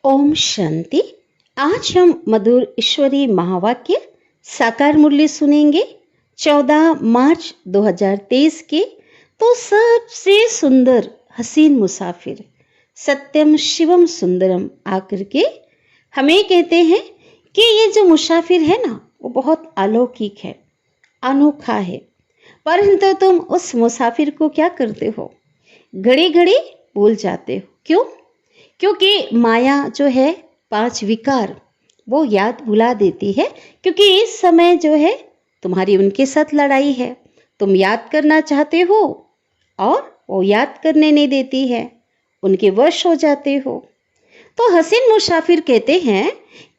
ओम शांति। आज हम मधुर ईश्वरी महावाक्य साकार मुरली सुनेंगे 14 मार्च 2023 के। तो सबसे सुंदर हसीन मुसाफिर सत्यम शिवम सुंदरम आकर के हमें कहते हैं कि ये जो मुसाफिर है ना, वो बहुत अलौकिक है, अनोखा है। परंतु तुम उस मुसाफिर को क्या करते हो? घड़ी घड़ी भूल जाते हो। क्यों? क्योंकि माया जो है, 5 विकार, वो याद भुला देती है। क्योंकि इस समय जो है तुम्हारी उनके साथ लड़ाई है, तुम याद करना चाहते हो और वो याद करने नहीं देती है, उनके वश हो जाते हो। तो हसीन मुसाफिर कहते हैं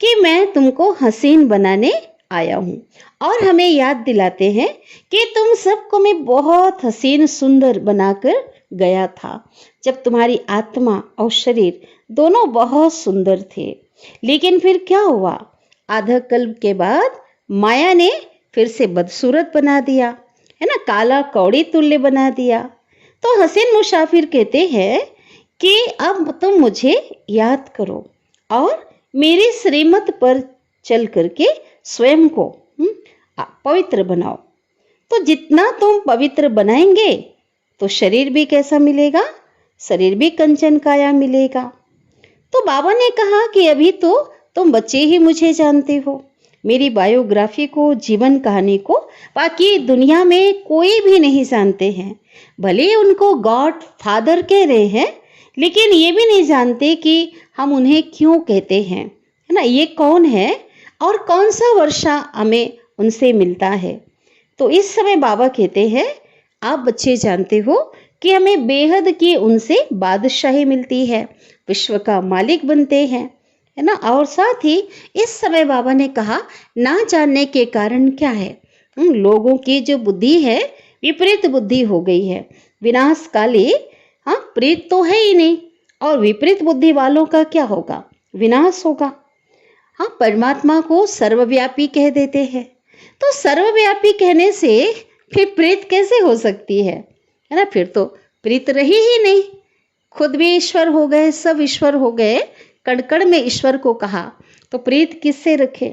कि मैं तुमको हसीन बनाने आया हूँ, और हमें याद दिलाते हैं कि तुम सबको मैं बहुत हसीन सुंदर बनाकर गया था, जब तुम्हारी आत्मा और शरीर दोनों बहुत सुंदर थे। लेकिन फिर क्या हुआ? आधा कल्प के बाद माया ने फिर से बदसूरत बना दिया, है ना, काला कौड़ी तुल्य बना दिया। तो हसीन मुसाफिर कहते हैं कि अब तुम मुझे याद करो और मेरी श्रीमत पर चल करके स्वयं को पवित्र बनाओ। तो जितना तुम पवित्र बनाएंगे तो शरीर भी कैसा मिलेगा? शरीर भी कंचन काया मिलेगा। तो बाबा ने कहा कि अभी तो तुम बच्चे ही मुझे जानते हो, मेरी बायोग्राफी को, जीवन कहानी को बाकी दुनिया में कोई भी नहीं जानते हैं। भले उनको गॉड फादर कह रहे हैं, लेकिन ये भी नहीं जानते कि हम उन्हें क्यों कहते हैं, है ना, ये कौन है और कौन सा वर्षा हमें उनसे मिलता है। तो इस समय बाबा कहते हैं, आप बच्चे जानते हो कि हमें बेहद की उनसे बादशाही मिलती है, विश्व का मालिक बनते हैं, है ना। और साथ ही इस समय बाबा ने कहा, ना जानने के कारण क्या है? उन लोगों की जो बुद्धि है, विपरीत बुद्धि हो गई है। विनाश काले प्रीत तो है ही नहीं, और विपरीत बुद्धि वालों का क्या होगा? विनाश होगा। परमात्मा को सर्वव्यापी कह देते हैं, तो सर्वव्यापी कहने से फिर प्रीत कैसे हो सकती है ना? फिर तो प्रीत रही ही नहीं। खुद भी ईश्वर हो गए, सब ईश्वर हो गए, कण में ईश्वर को कहा, तो प्रीत किससे रखे?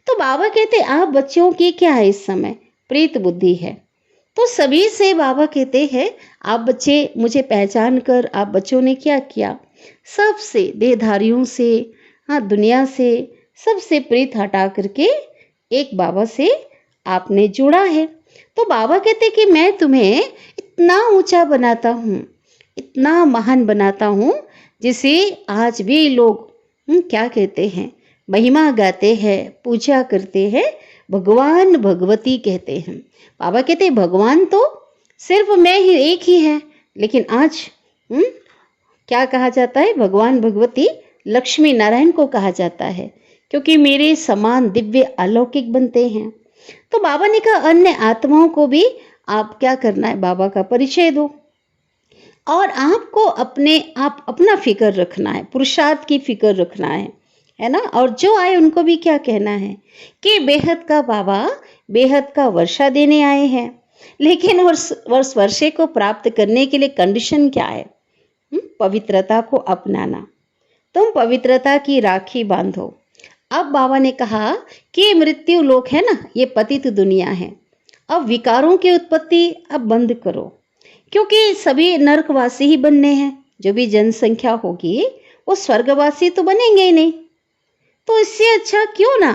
तो बाबा कहते आप बच्चों की क्या है इस समय? प्रीत बुद्धि है। तो सभी से बाबा कहते हैं, आप बच्चे मुझे पहचान कर आप बच्चों ने क्या किया? सबसे, देहधारियों से, दुनिया से, सबसे प्रीत हटा करके एक बाबा से आपने जुड़ा है। तो बाबा कहते कि मैं तुम्हें इतना ऊंचा बनाता हूँ, इतना महान बनाता हूँ, जिसे आज भी लोग क्या कहते हैं? महिमा गाते हैं, पूजा करते हैं, भगवान भगवती कहते हैं। बाबा कहते भगवान तो सिर्फ मैं ही, एक ही है, लेकिन आज क्या कहा जाता है? भगवान भगवती लक्ष्मी नारायण को कहा जाता है, क्योंकि मेरे समान दिव्य अलौकिक बनते हैं। तो बाबा ने कहा अन्य आत्माओं को भी आप क्या करना है? बाबा का परिचय दो, और आपको अपना फिक्र रखना है, पुरुषार्थ की फिक्र रखना है ना। और जो आए उनको भी क्या कहना है कि बेहद का बाबा बेहद का वर्षा देने आए हैं। लेकिन वर्षे को प्राप्त करने के लिए कंडीशन क्या है? पवित्रता को अपनाना। तुम पवित्रता की राखी बांधो। अब बाबा ने कहा कि मृत्यु लोक है ना, ये पतित दुनिया है। अब विकारों की उत्पत्ति अब बंद करो, क्योंकि सभी नरकवासी ही बनने हैं। जो भी जनसंख्या होगी वो स्वर्गवासी तो बनेंगे ही नहीं। तो इससे अच्छा क्यों ना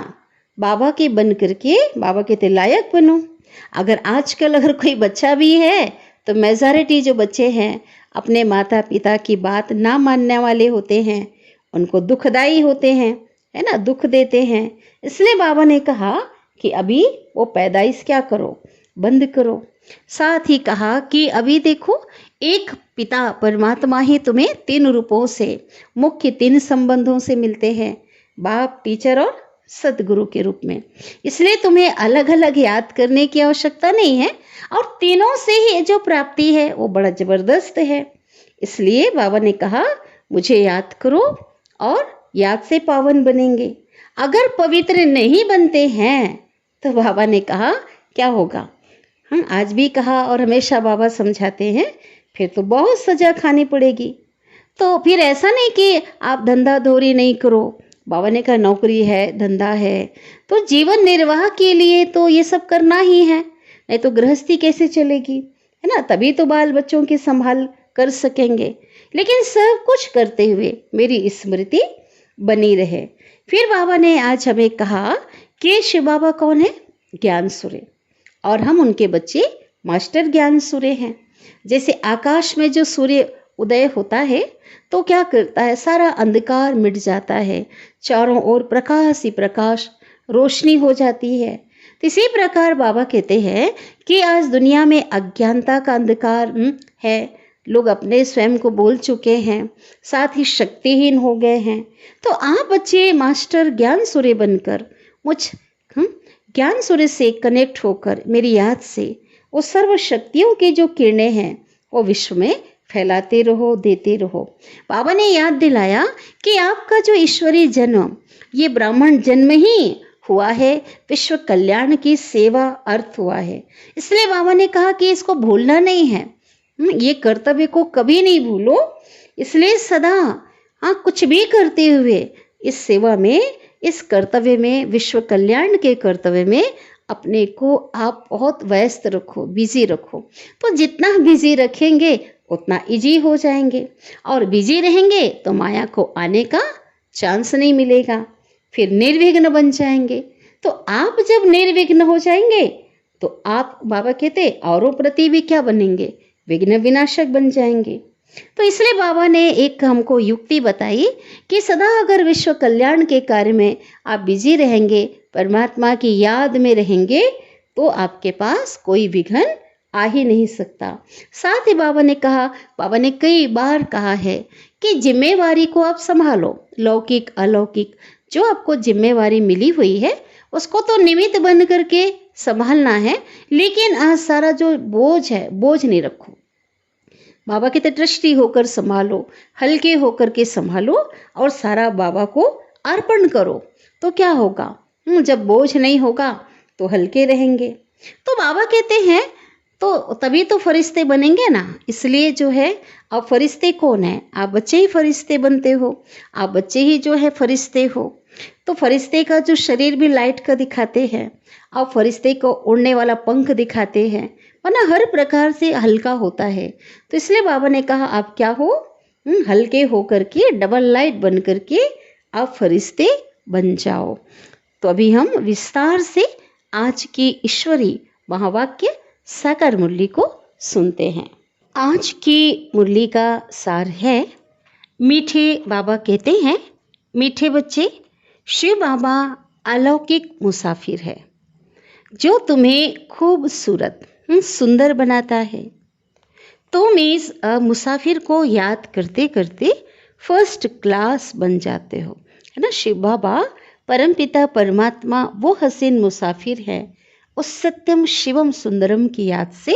बाबा के बन करके बाबा के लायक बनो। अगर कोई बच्चा भी है, तो मेजॉरिटी जो बच्चे हैं अपने माता पिता की बात ना मानने वाले होते हैं, उनको दुखदाई होते हैं, है ना, दुख देते हैं। इसलिए बाबा ने कहा कि अभी वो पैदाइश क्या करो? बंद करो। साथ ही कहा कि अभी देखो, एक पिता परमात्मा ही तुम्हें 3 रूपों से, मुख्य 3 संबंधों से मिलते हैं, बाप, टीचर और सदगुरु के रूप में। इसलिए तुम्हें अलग अलग याद करने की आवश्यकता नहीं है, और तीनों से ही जो प्राप्ति है वो बड़ा जबरदस्त है। इसलिए बाबा ने कहा मुझे याद करो और याद से पावन बनेंगे। अगर पवित्र नहीं बनते हैं तो बाबा ने कहा क्या होगा? आज भी कहा और हमेशा बाबा समझाते हैं, फिर तो बहुत सजा खानी पड़ेगी। तो फिर ऐसा नहीं कि आप धंधा धोरी नहीं करो। बाबा ने कहा नौकरी है, धंधा है, तो जीवन निर्वाह के लिए तो ये सब करना ही है, नहीं तो गृहस्थी कैसे चलेगी, है ना? तभी तो बाल बच्चों की संभाल कर सकेंगे। लेकिन सब कुछ करते हुए मेरी स्मृति बनी रहे। फिर बाबा ने आज हमें कहा कि शिव बाबा कौन है? ज्ञान सूर्य, और हम उनके बच्चे मास्टर ज्ञान सूर्य हैं। जैसे आकाश में जो सूर्य उदय होता है तो क्या करता है, सारा अंधकार मिट जाता है, चारों ओर प्रकाश ही प्रकाश, रोशनी हो जाती है। तो इसी प्रकार बाबा कहते हैं कि आज दुनिया में अज्ञानता का अंधकार है, लोग अपने स्वयं को बोल चुके हैं, साथ ही शक्तिहीन हो गए हैं। तो आप बच्चे मास्टर ज्ञान सूर्य बनकर मुझ ज्ञान सूर्य से कनेक्ट होकर मेरी याद से वो सर्व शक्तियों की जो किरणें हैं वो विश्व में फैलाते रहो, देते रहो। बाबा ने याद दिलाया कि आपका जो ईश्वरीय जन्म ये ब्राह्मण जन्म ही हुआ है, विश्व कल्याण की सेवा अर्थ हुआ है। इसलिए बाबा ने कहा कि इसको भूलना नहीं है, ये कर्तव्य को कभी नहीं भूलो। इसलिए सदा कुछ भी करते हुए इस सेवा में, इस कर्तव्य में, विश्व कल्याण के कर्तव्य में अपने को आप बहुत व्यस्त रखो, बिजी रखो। तो जितना बिजी रखेंगे उतना इजी हो जाएंगे, और बिजी रहेंगे तो माया को आने का चांस नहीं मिलेगा, फिर निर्विघ्न बन जाएंगे। तो आप जब निर्विघ्न हो जाएंगे तो आप, बाबा कहते, औरों प्रति भी क्या बनेंगे? विघ्न विनाशक बन जाएंगे। तो इसलिए बाबा ने एक हमको युक्ति बताई कि सदा अगर विश्व कल्याण के कार्य में आप बिजी रहेंगे, परमात्मा की याद में रहेंगे, तो आपके पास कोई विघ्न आ ही नहीं सकता। साथ ही बाबा ने कहा, बाबा ने कई बार कहा है कि जिम्मेवारी को आप संभालो, लौकिक अलौकिक जो आपको जिम्मेवारी मिली हुई है उसको तो निमित्त बन करके संभालना है, लेकिन आज सारा जो बोझ है बोझ नहीं रखो। बाबा की दृष्टि होकर संभालो, हल्के होकर के संभालो और सारा बाबा को अर्पण करो। तो क्या होगा, जब बोझ नहीं होगा तो हल्के रहेंगे। तो बाबा कहते हैं तो तभी तो फरिश्ते बनेंगे ना। इसलिए जो है, अब फरिश्ते कौन है? आप बच्चे ही फरिश्ते बनते हो, आप बच्चे ही जो है फरिश्ते हो। तो फरिश्ते का जो शरीर भी लाइट का दिखाते हैं, अब फरिश्ते को उड़ने वाला पंख दिखाते हैं, वरना हर प्रकार से हल्का होता है। तो इसलिए बाबा ने कहा आप क्या हो, हल्के होकर के, डबल लाइट बन करके आप फरिश्ते बन जाओ। तो अभी हम विस्तार से आज की ईश्वरी महावाक्य साकार मुरली को सुनते हैं। आज की मुरली का सार है, मीठे बाबा कहते हैं, मीठे बच्चे, शिव बाबा अलौकिक मुसाफिर है जो तुम्हें खूबसूरत सुंदर बनाता है। तुम इस मुसाफिर को याद करते करते फर्स्ट क्लास बन जाते हो, है ना। शिव बाबा परमपिता परमात्मा वो हसीन मुसाफिर है, उस सत्यम शिवम सुंदरम की याद से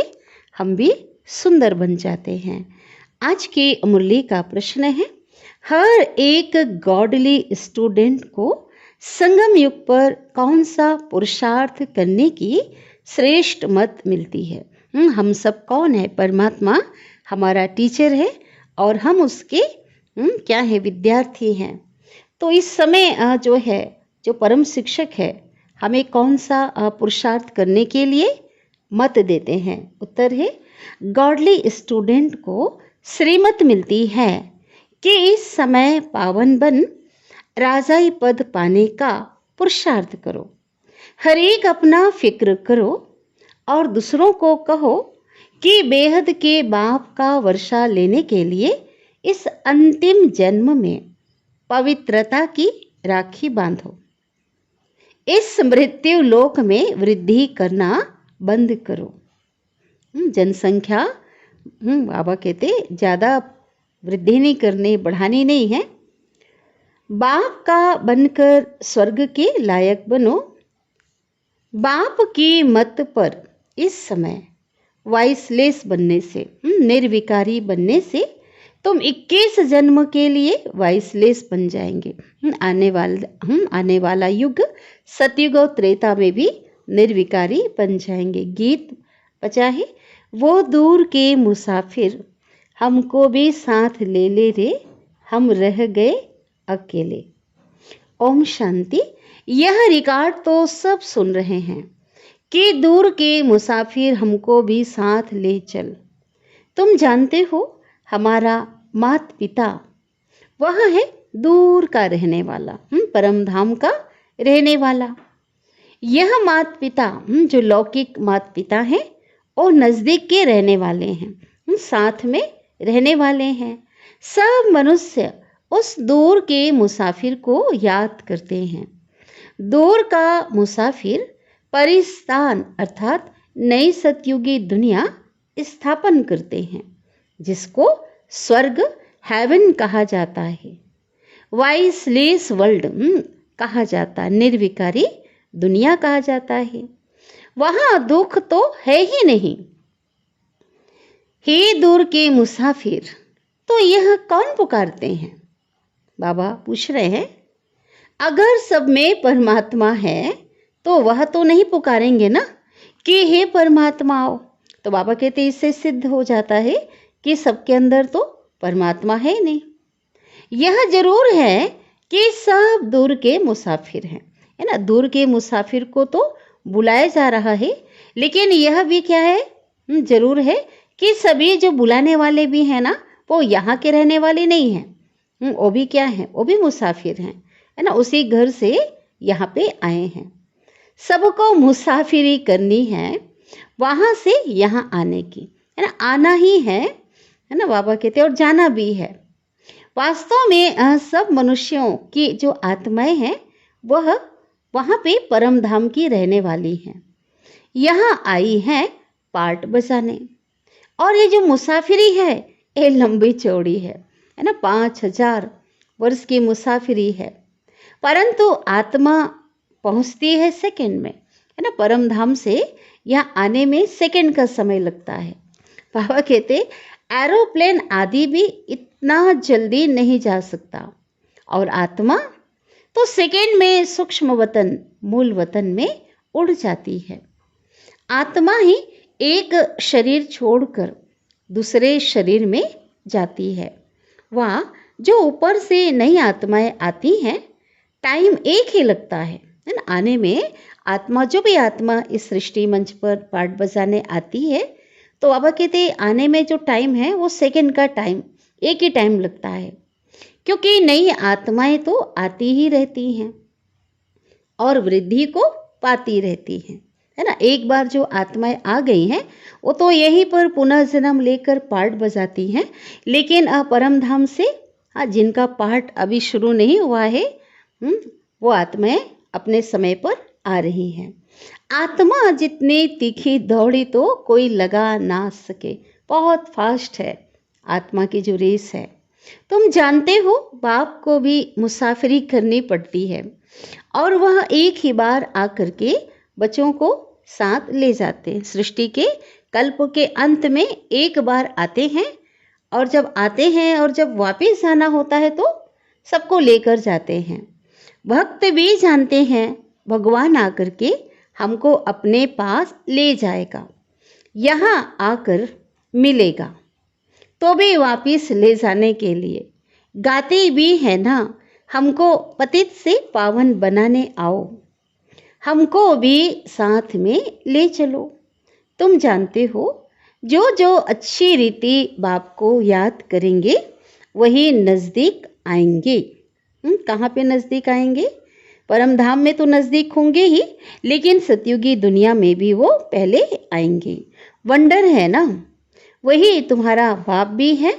हम भी सुंदर बन जाते हैं। आज की मुरली का प्रश्न है, हर एक गॉडली स्टूडेंट को संगम युग पर कौन सा पुरुषार्थ करने की श्रेष्ठ मत मिलती है? हम सब कौन है? परमात्मा हमारा टीचर है और हम उसके क्या है? विद्यार्थी हैं। तो इस समय जो है, जो परम शिक्षक है, हमें कौन सा पुरुषार्थ करने के लिए मत देते हैं? उत्तर है, गॉडली स्टूडेंट को श्रीमत मिलती है कि इस समय पावन बन राजाई पद पाने का पुरुषार्थ करो, हर एक अपना फिक्र करो और दूसरों को कहो कि बेहद के बाप का वर्षा लेने के लिए इस अंतिम जन्म में पवित्रता की राखी बांधो। इस मृत्यु लोक में वृद्धि करना बंद करो। जनसंख्या बाबा कहते ज़्यादा वृद्धि नहीं करनी, बढ़ानी नहीं है। बाप का बनकर स्वर्ग के लायक बनो। बाप की मत पर इस समय वाइसलेस बनने से, निर्विकारी बनने से तुम 21 जन्म के लिए वाइसलेस बन जाएंगे। आने वाला युग सतयुग और त्रेता में भी निर्विकारी बन जाएंगे। गीत बचा है, वो दूर के मुसाफिर हमको भी साथ ले ले रे, हम रह गए अकेले। ओम शांति। यह रिकॉर्ड तो सब सुन रहे हैं कि दूर के मुसाफिर हमको भी साथ ले चल। तुम जानते हो हमारा माता पिता वह है दूर का रहने वाला, परम धाम का रहने वाला। यह माता पिता जो लौकिक माता पिता हैं और नजदीक के रहने वाले हैं, साथ में रहने वाले हैं। सब मनुष्य उस दूर के मुसाफिर को याद करते हैं। दूर का मुसाफिर परिस्थान अर्थात नई सतयुगी दुनिया स्थापन करते हैं, जिसको स्वर्ग हेवन कहा जाता है, वाइसलेस वर्ल्ड कहा जाता है, निर्विकारी दुनिया कहा जाता है। वहां दुख तो है ही नहीं। हे दूर के मुसाफिर, तो यह कौन पुकारते हैं? बाबा पूछ रहे हैं, अगर सब में परमात्मा है तो वह तो नहीं पुकारेंगे ना कि हे परमात्मा आओ। तो बाबा कहते इससे सिद्ध हो जाता है कि सबके अंदर तो परमात्मा है नहीं। यह जरूर है कि सब दूर के मुसाफिर हैं, है ना। दूर के मुसाफिर को तो बुलाया जा रहा है, लेकिन यह भी क्या है, जरूर है कि सभी जो बुलाने वाले भी हैं ना, वो यहाँ के रहने वाले नहीं हैं। वो भी क्या है, वो भी मुसाफिर हैं, है ना। उसी घर से यहाँ पे आए हैं। सबको मुसाफिरी करनी है, वहाँ से यहाँ आने की, है ना। आना ही है ना, बाबा कहते हैं, और जाना भी है। वास्तव में सब मनुष्यों की जो आत्माएं हैं वह वहाँ पे परम धाम की रहने वाली हैं। यहाँ आई है पार्ट बजाने। और ये जो मुसाफिरी है ये लंबी चौड़ी है ना। 5000 वर्ष की मुसाफिरी है, परंतु आत्मा पहुँचती है सेकंड में, है ना। परम धाम से यहाँ आने में सेकंड का समय लगता है। बाबा कहते एरोप्लेन आदि भी इतना जल्दी नहीं जा सकता, और आत्मा तो सेकंड में सूक्ष्म वतन मूल वतन में उड़ जाती है। आत्मा ही एक शरीर छोड़कर दूसरे शरीर में जाती है। वह जो ऊपर से नई आत्माएं आती हैं, टाइम एक ही लगता है ना आने में। आत्मा जो भी आत्मा इस सृष्टि मंच पर पार्ट बजाने आती है, तो बाबा कहते हैं आने में जो टाइम है वो सेकंड का टाइम, एक ही टाइम लगता है, क्योंकि नई आत्माएं तो आती ही रहती हैं और वृद्धि को पाती रहती हैं, है ना। एक बार जो आत्माएं आ गई हैं वो तो यहीं पर पुनः जन्म लेकर पार्ट बजाती हैं, लेकिन परम धाम से जिनका पार्ट अभी शुरू नहीं हुआ है, वो आत्माएं अपने समय पर आ रही हैं। आत्मा जितनी तीखी दौड़ी तो कोई लगा ना सके, बहुत फास्ट है आत्मा की जो रेस है। तुम जानते हो बाप को भी मुसाफिरी करनी पड़ती है, और वह एक ही बार आकर के बच्चों को साथ ले जाते हैं। सृष्टि के कल्प के अंत में एक बार आते हैं, और जब आते हैं और जब वापस आना होता है तो सबको लेकर जाते हैं। भक्त भी जानते हैं भगवान आकर के हमको अपने पास ले जाएगा, यहाँ आकर मिलेगा, तो भी वापिस ले जाने के लिए गाते भी है ना, हमको पतित से पावन बनाने आओ, हमको भी साथ में ले चलो। तुम जानते हो जो जो अच्छी रीति बाप को याद करेंगे वही नज़दीक आएंगे। कहाँ पे नज़दीक आएंगे? परम धाम में तो नज़दीक होंगे ही, लेकिन सतयुगी दुनिया में भी वो पहले आएंगे। वंडर है ना, वही तुम्हारा बाप भी है,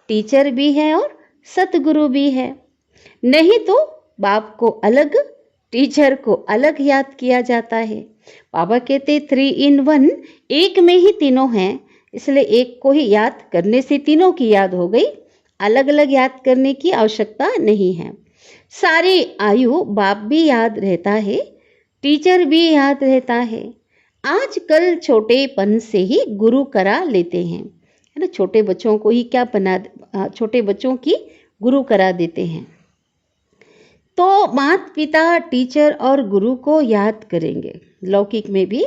टीचर भी है और सतगुरु भी है। नहीं तो बाप को अलग, टीचर को अलग याद किया जाता है। बाबा कहते 3 in 1, एक में ही तीनों हैं, इसलिए एक को ही याद करने से तीनों की याद हो गई, अलग अलग याद करने की आवश्यकता नहीं है। सारी आयु बाप भी याद रहता है, टीचर भी याद रहता है। आजकल छोटेपन से ही गुरु करा लेते हैं, है ना। छोटे बच्चों को ही क्या छोटे बच्चों की गुरु करा देते हैं। तो माता पिता, टीचर और गुरु को याद करेंगे लौकिक में भी।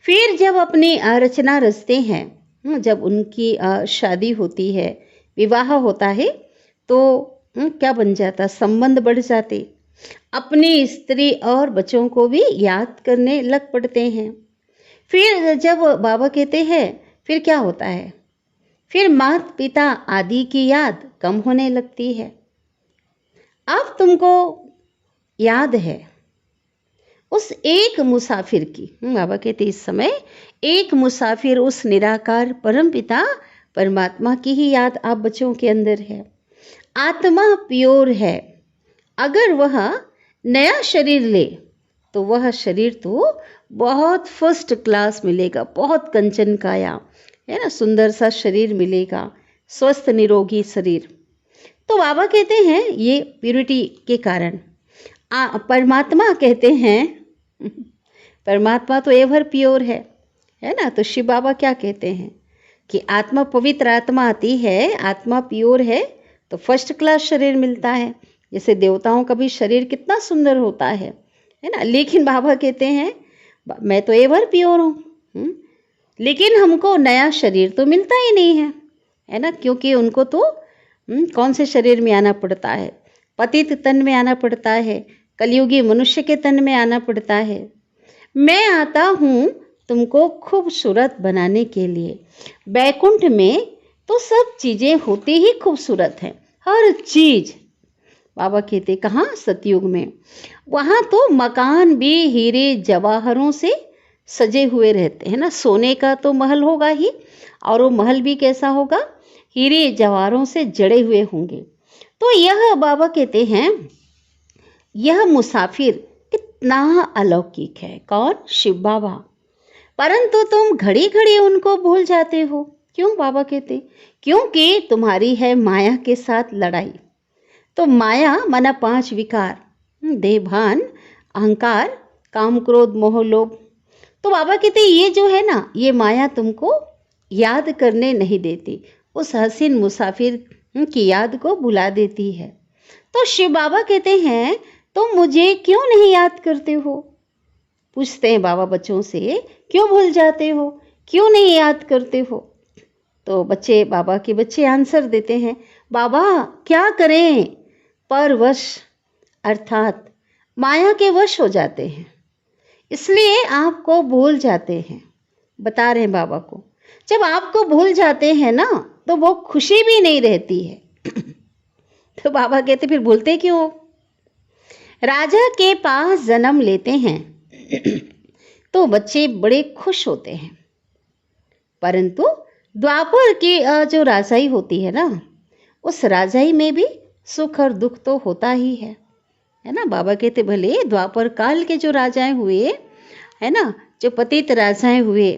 फिर जब अपनी रचना रचते हैं, जब उनकी शादी होती है, विवाह होता है, तो क्या बन जाता, संबंध बढ़ जाते। अपनी स्त्री और बच्चों को भी याद करने लग पड़ते हैं। फिर जब बाबा कहते हैं फिर क्या होता है, फिर माता पिता आदि की याद कम होने लगती है। अब तुमको याद है उस एक मुसाफिर की, बाबा कहते इस समय एक मुसाफिर उस निराकार परम पिता परमात्मा की ही याद आप बच्चों के अंदर है। आत्मा प्योर है, अगर वह नया शरीर ले तो वह शरीर तो बहुत फर्स्ट क्लास मिलेगा, बहुत कंचन काया है ना, सुंदर सा शरीर मिलेगा, स्वस्थ निरोगी शरीर। तो बाबा कहते हैं ये प्यूरिटी के कारण। परमात्मा कहते हैं परमात्मा तो एवर प्योर है ना। तो शिव बाबा क्या कहते हैं कि आत्मा पवित्र आत्मा आती है, आत्मा प्योर है तो फर्स्ट क्लास शरीर मिलता है। जैसे देवताओं का भी शरीर कितना सुंदर होता है ना। लेकिन बाबा कहते हैं मैं तो एवर प्योर हूँ, लेकिन हमको नया शरीर तो मिलता ही नहीं है ना, क्योंकि उनको तो कौन से शरीर में आना पड़ता है, पतित तन में आना पड़ता है, कलयुगी मनुष्य के तन में आना पड़ता है। मैं आता हूँ तुमको खूबसूरत बनाने के लिए। बैकुंठ में तो सब चीज़ें होती ही खूबसूरत हैं, हर चीज़। बाबा कहते कहाँ, सतयुग में। वहाँ तो मकान भी हीरे जवाहरों से सजे हुए रहते हैं ना। सोने का तो महल होगा ही, और वो महल भी कैसा होगा, हीरे जवाहरों से जड़े हुए होंगे। तो यह बाबा कहते हैं यह मुसाफिर कितना अलौकिक है। कौन, शिव बाबा। परंतु तुम घड़ी घड़ी उनको भूल जाते हो। क्यों, बाबा कहते क्योंकि तुम्हारी है माया के साथ लड़ाई। तो माया माना 5 विकार, देह भान, अहंकार, काम क्रोध मोह लोभ। तो बाबा कहते ये जो है ना, ये माया तुमको याद करने नहीं देती, उस हसीन मुसाफिर की याद को भुला देती है। तो शिव बाबा कहते हैं तुम मुझे क्यों नहीं याद करते हो। पूछते हैं बाबा बच्चों से, क्यों भूल जाते हो, क्यों नहीं याद करते हो। तो बच्चे, बाबा के बच्चे आंसर देते हैं, बाबा क्या करें, परवश अर्थात माया के वश हो जाते हैं, इसलिए आपको भूल जाते हैं। बता रहे हैं बाबा को, जब आपको भूल जाते हैं ना तो वो खुशी भी नहीं रहती है। तो बाबा कहते फिर भूलते क्यों हो। राजा के पास जन्म लेते हैं तो बच्चे बड़े खुश होते हैं, परंतु द्वापर की जो राजाई होती है ना, उस राजाई में भी सुख और दुख तो होता ही है ना। बाबा कहते भले द्वापर काल के जो राजाएं हुए है ना, जो पतित राजाएं हुए,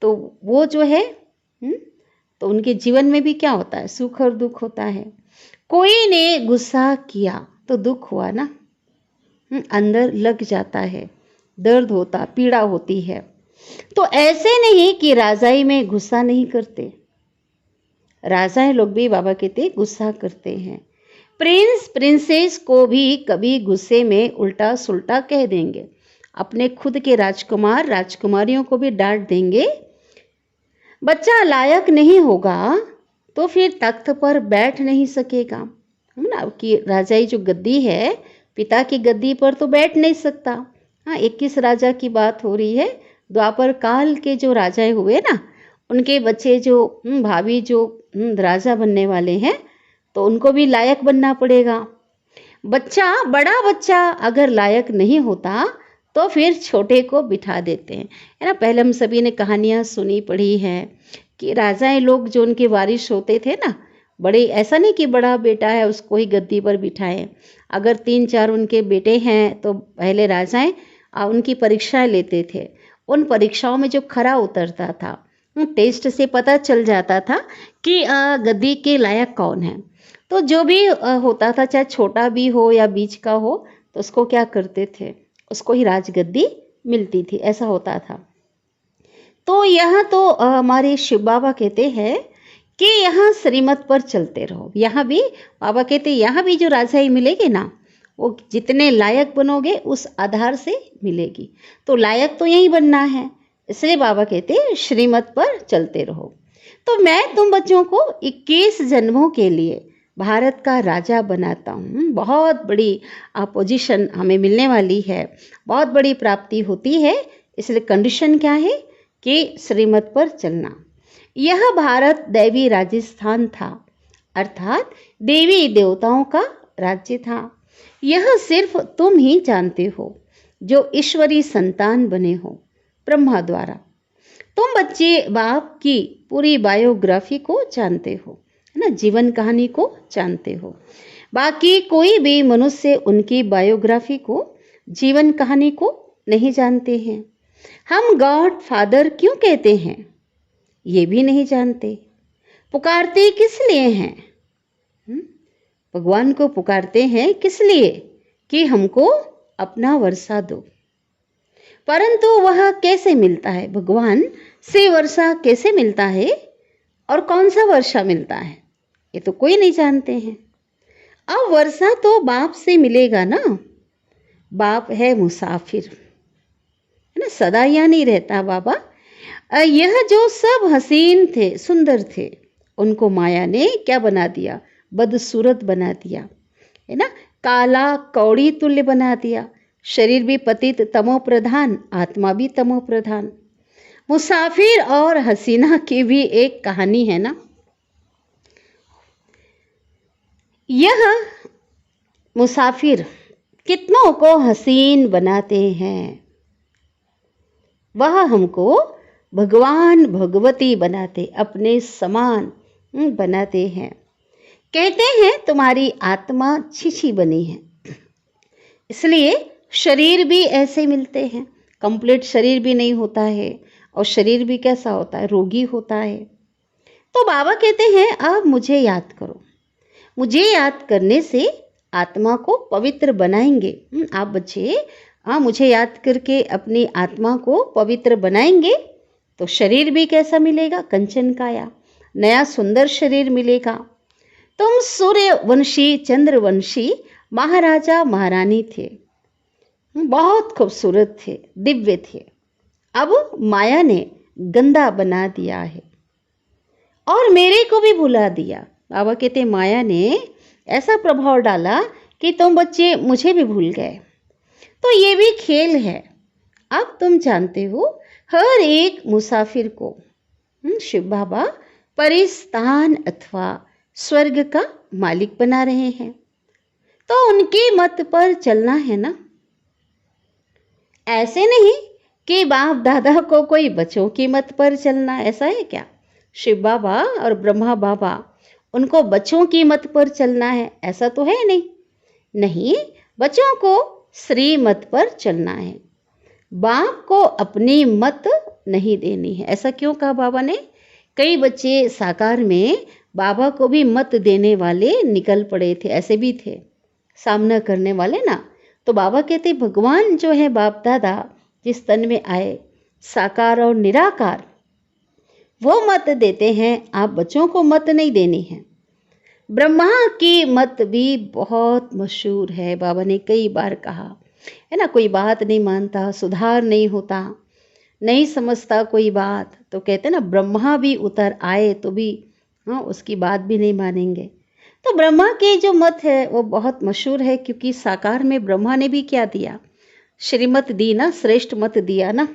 तो वो जो है तो उनके जीवन में भी क्या होता है, सुख और दुख होता है। कोई ने गुस्सा किया तो दुख हुआ ना, अंदर लग जाता है, दर्द होता, पीड़ा होती है। तो ऐसे नहीं कि राजाई में गुस्सा नहीं करते, राजाएं लोग भी बाबा कहते गुस्सा करते हैं। प्रिंस प्रिंसेस को भी कभी गुस्से में उल्टा सुल्टा कह देंगे, अपने खुद के राजकुमार राजकुमारियों को भी डांट देंगे। बच्चा लायक नहीं होगा तो फिर तख्त पर बैठ नहीं सकेगा, है ना। कि राजाई जो गद्दी है, पिता की गद्दी पर तो बैठ नहीं सकता। हाँ, 21 राजा की बात हो रही है। द्वापर काल के जो राजाएं हुए ना, उनके बच्चे जो भाभी जो राजा बनने वाले हैं, तो उनको भी लायक बनना पड़ेगा। बच्चा, बड़ा बच्चा अगर लायक नहीं होता तो फिर छोटे को बिठा देते हैं, है ना। पहले हम सभी ने कहानियाँ सुनी पढ़ी हैं कि राजाएं लोग जो उनके वारिस होते थे ना, बड़े, ऐसा नहीं कि बड़ा बेटा है उसको ही गद्दी पर बिठाएं। अगर 3-4 उनके बेटे हैं तो पहले राजाएं उनकी परीक्षाएं लेते थे। उन परीक्षाओं में जो खरा उतरता था, टेस्ट से पता चल जाता था कि गद्दी के लायक कौन है। तो जो भी होता था, चाहे छोटा भी हो या बीच का हो, तो उसको क्या करते थे, उसको ही राजगद्दी मिलती थी, ऐसा होता था। तो यहाँ तो हमारे शिव बाबा कहते हैं कि यहाँ श्रीमत पर चलते रहो। यहाँ भी बाबा कहते यहाँ भी जो राजाई मिलेगी ना, वो जितने लायक बनोगे उस आधार से मिलेगी। तो लायक तो यही बनना है, इसलिए बाबा कहते श्रीमत पर चलते रहो। तो मैं तुम बच्चों को 21 जन्मों के लिए भारत का राजा बनाता हूँ। बहुत बड़ी पोजीशन हमें मिलने वाली है, बहुत बड़ी प्राप्ति होती है। इसलिए कंडीशन क्या है कि श्रीमत पर चलना। यह भारत दैवी राजस्थान था, अर्थात देवी देवताओं का राज्य था। यह सिर्फ तुम ही जानते हो जो ईश्वरी संतान बने हो ब्रह्मा द्वारा। तुम बच्चे बाप की पूरी बायोग्राफी को जानते हो, है ना, जीवन कहानी को जानते हो। बाकी कोई भी मनुष्य उनकी बायोग्राफी को, जीवन कहानी को नहीं जानते हैं। हम गॉड फादर क्यों कहते हैं ये भी नहीं जानते। पुकारते किस लिए हैं? भगवान को पुकारते हैं किस लिए? कि हमको अपना वर्षा दो। परंतु वह कैसे मिलता है? भगवान से वर्षा कैसे मिलता है और कौन सा वर्षा मिलता है ये तो कोई नहीं जानते हैं। अब वर्षा तो बाप से मिलेगा ना। बाप है मुसाफिर, है ना, सदा यहाँ नहीं रहता बाबा। यह जो सब हसीन थे, सुंदर थे, उनको माया ने क्या बना दिया? बदसूरत बना दिया, है ना, काला कौड़ी तुल्य बना दिया। शरीर भी पतित तमो प्रधान, आत्मा भी तमो प्रधान। मुसाफिर और हसीना की भी एक कहानी है ना। यह मुसाफिर कितनों को हसीन बनाते हैं, वह हमको भगवान भगवती बनाते, अपने समान बनाते हैं। कहते हैं तुम्हारी आत्मा छिछी बनी है, इसलिए शरीर भी ऐसे मिलते हैं। कंप्लीट शरीर भी नहीं होता है और शरीर भी कैसा होता है? रोगी होता है। तो बाबा कहते हैं अब मुझे याद करो। मुझे याद करने से आत्मा को पवित्र बनाएंगे। आप बच्चे मुझे याद करके अपनी आत्मा को पवित्र बनाएंगे तो शरीर भी कैसा मिलेगा? कंचन काया, नया सुंदर शरीर मिलेगा। तुम सूर्यवंशी चंद्रवंशी महाराजा महारानी थे, बहुत खूबसूरत थे, दिव्य थे। अब माया ने गंदा बना दिया है और मेरे को भी भुला दिया। बाबा कहते माया ने ऐसा प्रभाव डाला कि तुम बच्चे मुझे भी भूल गए। तो ये भी खेल है। अब तुम जानते हो हर एक मुसाफिर को शिव बाबा परिस्थान अथवा स्वर्ग का मालिक बना रहे हैं, तो उनकी मत पर चलना है ना। ऐसे नहीं कि बाप दादा को कोई बच्चों की मत पर चलना, ऐसा है क्या? शिव बाबा और ब्रह्मा बाबा उनको बच्चों की मत पर चलना है, ऐसा तो है नहीं। नहीं, बच्चों को श्री मत पर चलना है। बाप को अपनी मत नहीं देनी है। ऐसा क्यों कहा बाबा ने? कई बच्चे साकार में बाबा को भी मत देने वाले निकल पड़े थे, ऐसे भी थे सामना करने वाले ना। तो बाबा कहते भगवान जो है बाप दादा जिस तन में आए, साकार और निराकार, वो मत देते हैं। आप बच्चों को मत नहीं देनी है। ब्रह्मा की मत भी बहुत मशहूर है, बाबा ने कई बार कहा है ना। कोई बात नहीं मानता, सुधार नहीं होता, नहीं समझता कोई बात, तो कहते ना ब्रह्मा भी उतर आए तो भी उसकी बात भी नहीं मानेंगे। तो ब्रह्मा के जो मत है वो बहुत मशहूर है, क्योंकि साकार में ब्रह्मा ने भी क्या दिया? श्रीमत दी ना, श्रेष्ठ मत दिया ना।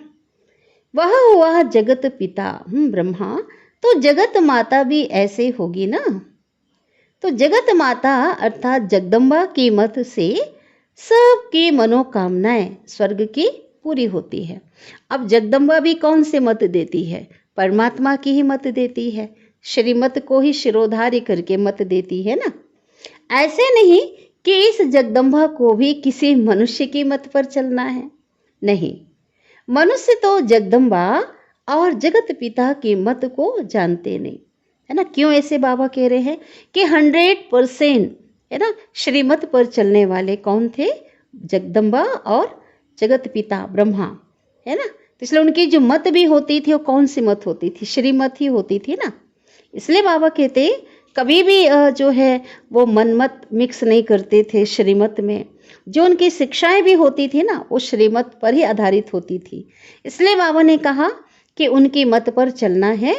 वह हुआ जगत पिता ब्रह्मा, तो जगत माता भी ऐसे होगी ना। तो जगत माता अर्थात जगदम्बा की मत से सबकी मनोकामनाएं स्वर्ग की पूरी होती है। अब जगदम्बा भी कौन से मत देती है? परमात्मा की ही मत देती है। श्रीमत को ही शिरोधार्य करके मत देती है ना। ऐसे नहीं कि इस जगदम्बा को भी किसी मनुष्य की मत पर चलना है। नहीं, मनुष्य तो जगदम्बा और जगत पिता की मत को जानते नहीं, है ना। क्यों ऐसे बाबा कह रहे हैं कि 100% है ना श्रीमत पर चलने वाले कौन थे? जगदम्बा और जगत पिता ब्रह्मा, है ना। तो इसलिए उनकी जो मत भी होती थी वो कौन सी मत होती थी? श्रीमत ही होती थी ना। इसलिए बाबा कहते कभी भी जो है वो मनमत मिक्स नहीं करते थे श्रीमत में। जो उनकी शिक्षाएं भी होती थी ना वो श्रीमत पर ही आधारित होती थी। इसलिए बाबा ने कहा कि उनकी मत पर चलना है